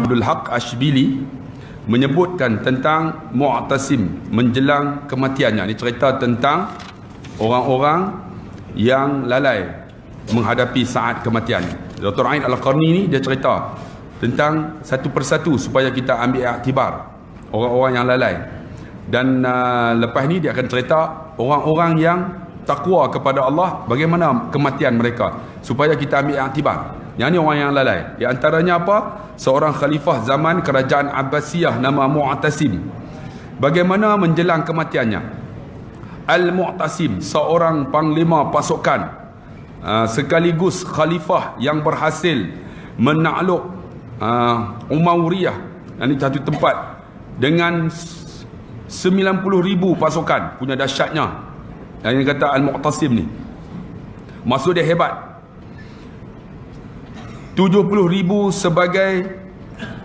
Abdul Haq Ashbili menyebutkan tentang Mu'tasim menjelang kematiannya. Ini cerita tentang orang-orang yang lalai menghadapi saat kematian. Dr. Ain Al-Qarni ni dia cerita tentang satu persatu supaya kita ambil iktibar orang-orang yang lalai. Dan lepas ni dia akan cerita orang-orang yang takwa kepada Allah, bagaimana kematian mereka supaya kita ambil iktibar. Yang ni orang yang lalai. Di antaranya apa? Seorang khalifah zaman kerajaan Abbasiyah nama Mu'tasim. Bagaimana menjelang kematiannya? Al-Mu'tasim, seorang panglima pasukan, sekaligus khalifah yang berhasil menakluk Umayyah, ini satu tempat dengan 90,000 pasukan, punya dahsyatnya. Yang kata Al-Mu'tasim ni, maksud dia hebat. 70,000 sebagai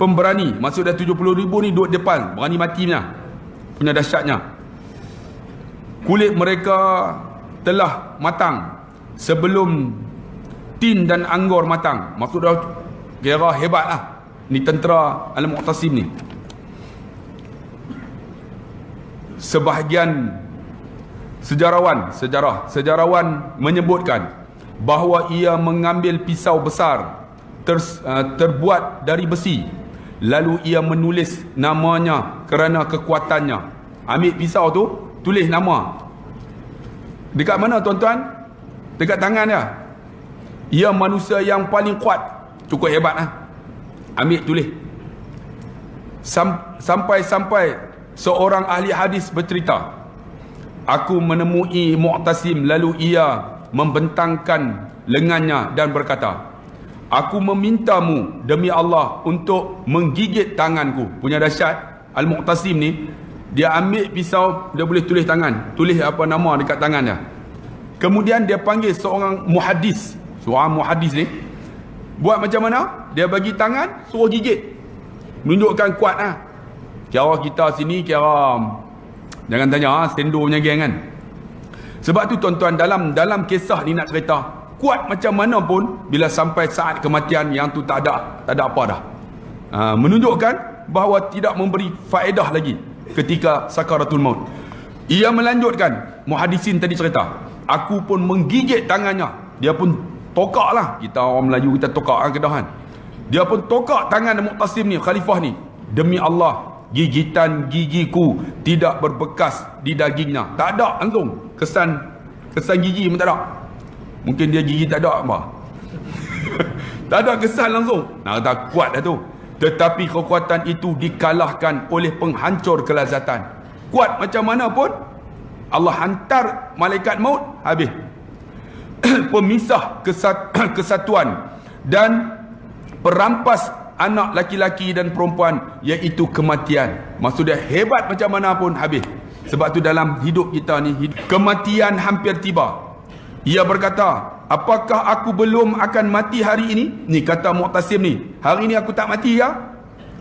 pemberani, maksud dia 70,000 ni duduk depan, berani mati punya dahsyatnya. Kulit mereka telah matang sebelum tin dan anggur matang, maksud dia kira hebat lah ni tentera Al-Mu'tasim ni. Sebahagian sejarawan menyebutkan bahawa ia mengambil pisau besar terbuat dari besi, lalu ia menulis namanya kerana kekuatannya. Ambil pisau tu, tulis nama. Dekat mana tuan-tuan? Dekat tangan dia. Ia manusia yang paling kuat, cukup hebat lah. Ambil tulis. Sampai seorang ahli hadis bercerita, aku menemui Mu'tasim, lalu ia membentangkan lengannya dan berkata, aku memintamu demi Allah untuk menggigit tanganku. Punya dahsyat Al-Mu'tasim ni, dia ambil pisau, dia boleh tulis tangan, tulis apa nama dekat tangan dia. Kemudian dia panggil seorang muhadis. Seorang muhadis ni buat macam mana? Dia bagi tangan, suruh gigit, menunjukkan kuat lah. Kira kita sini kira, jangan tanya sendo punya geng kan. Sebab tu tuan-tuan, dalam kisah ni nak cerita, kuat macam mana pun bila sampai saat kematian yang tu tak ada apa dah. Menunjukkan bahawa tidak memberi faedah lagi ketika sakaratul maut. Ia melanjutkan, muhadisin tadi cerita, aku pun menggigit tangannya. Dia pun tokak lah, kita orang Melayu kita tokak kedahan. Dia pun tokak tangan Mu'tasim ni, khalifah ni. Demi Allah, gigitan gigiku tidak berbekas di dagingnya. Tak ada langsung kesan gigi pun tak ada. Mungkin dia gigi tak ada apa. Tak ada kesan langsung. Nah, tak kuat dah tu. Tetapi kekuatan itu dikalahkan oleh penghancur kelazatan. Kuat macam mana pun, Allah hantar malaikat maut, habis. Pemisah kesatuan dan perampas anak laki-laki dan perempuan, iaitu kematian. Maksud dia hebat macam mana pun, habis. Sebab tu dalam hidup kita ni, kematian hampir tiba. Ia berkata, apakah aku belum akan mati hari ini? Ni kata Mu'tasim ni, hari ini aku tak mati ya?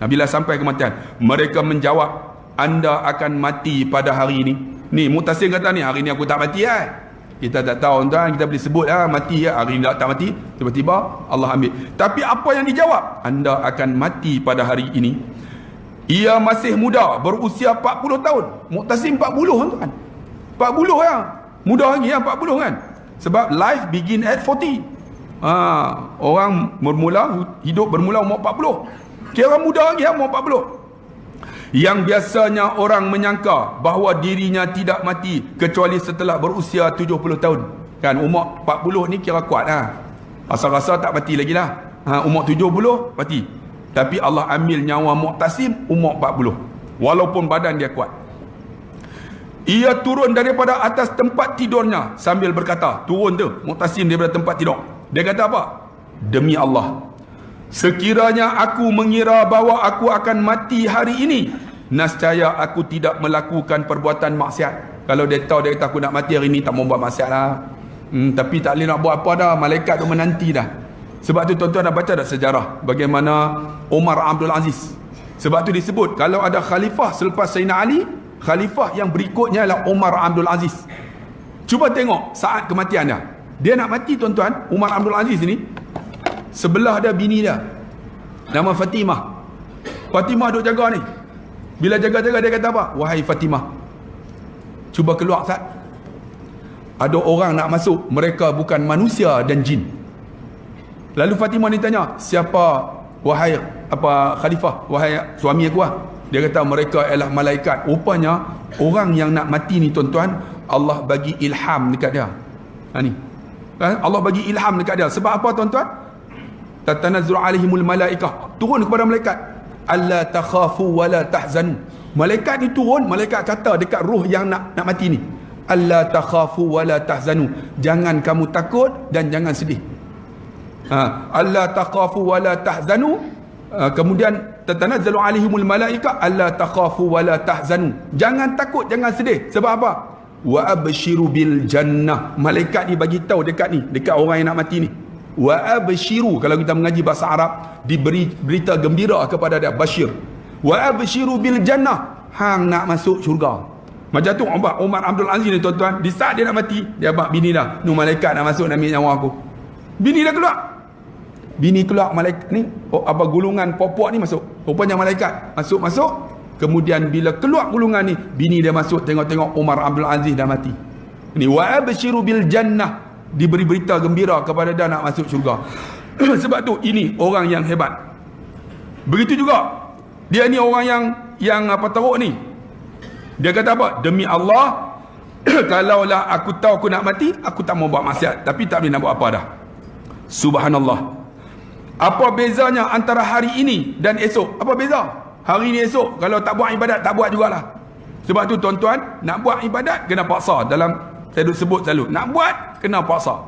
Nah, bila sampai kematian, mereka menjawab, anda akan mati pada hari ini. Ni Mu'tasim kata ni, hari ini aku tak mati ya? Kita tak tahu tuan, kita boleh sebut mati ya, hari ini tak mati, tiba-tiba Allah ambil. Tapi apa yang dijawab? Anda akan mati pada hari ini. Ia masih muda, berusia 40 tahun. Mu'tasim 40 tuan. 40 ya. Muda lagi ya, 40 kan. Sebab life begin at 40. Orang hidup bermula umur 40. Kira muda lagi ya, umur 40. Yang biasanya orang menyangka bahawa dirinya tidak mati kecuali setelah berusia 70 tahun. Kan umur 40 ni kira kuat lah. Rasa-rasa tak mati lagi lah. Umur 70 mati. Tapi Allah ambil nyawa Mu'tasim umur 40. Walaupun badan dia kuat. Ia turun daripada atas tempat tidurnya sambil berkata, turun tu Mu'tasim daripada tempat tidur. Dia kata apa? Demi Allah, sekiranya aku mengira bahawa aku akan mati hari ini, nescaya aku tidak melakukan perbuatan maksiat. Kalau dia tahu, dia kata aku nak mati hari ini, tak mau buat maksiat lah. Tapi tak boleh nak buat apa dah, malaikat tu menanti dah. Sebab tu tuan-tuan dah baca dah sejarah bagaimana Umar Abdul Aziz. Sebab tu disebut, kalau ada khalifah selepas Sayyidina Ali, khalifah yang berikutnya adalah Umar Abdul Aziz. Cuba tengok saat kematian dia. Dia nak mati tuan-tuan, Umar Abdul Aziz ni, sebelah dia bini dia, nama Fatimah. Fatimah duk jaga ni. Bila jaga-jaga dia kata apa? Wahai Fatimah, cuba keluar Sat. Ada orang nak masuk, mereka bukan manusia dan jin. Lalu Fatimah ni tanya, siapa wahai khalifah, wahai suami aku lah? Dia kata mereka ialah malaikat. Rupanya orang yang nak mati ni tuan-tuan, Allah bagi ilham dekat dia. Ni. Allah bagi ilham dekat dia. Sebab apa tuan-tuan? Tatanazzalu alaihimul malaikah. Turun kepada malaikat. Alla takhafu wala tahzanu. Malaikat ni turun, malaikat kata dekat roh yang nak mati ni. Alla takhafu wala tahzanu. Jangan kamu takut dan jangan sedih. Alla takhafu wala tahzanu. Kemudian tatanazzalu alaihimul malaikah alla takhafu wala tahzanu. Jangan takut, jangan sedih. Sebab apa? Wa abshiru bil jannah. Malaikat ni bagi tahu dekat orang yang nak mati ni. Wa abshiru, kalau kita mengaji bahasa Arab, diberi berita gembira kepada dia, bashir. Wa abshiru bil jannah. Hang nak masuk syurga. Macam tu Umar Abdul Aziz ni tuan-tuan, di saat dia nak mati, dia abang bini dah, ni malaikat nak masuk nak ambil nyawa aku. Bini dah keluar. Bini keluar, malaikat ni gulungan popok ni masuk. Rupanya malaikat masuk. Kemudian bila keluar gulungan ni, bini dia masuk, tengok-tengok Umar Abdul Aziz dah mati. Ni wa abshiru bil jannah, diberi berita gembira kepada dia nak masuk syurga. Sebab tu ini orang yang hebat. Begitu juga dia ni orang yang teruk ni. Dia kata apa? Demi Allah, kalaulah aku tahu aku nak mati, aku tak mau buat maksiat, tapi tak boleh nak buat apa dah. Subhanallah. Apa bezanya antara hari ini dan esok? Apa beza? Hari ini esok, kalau tak buat ibadat, tak buat jugalah. Sebab tu tuan-tuan, nak buat ibadat kena paksa. Dalam saya sebut selalu, nak buat kena paksa.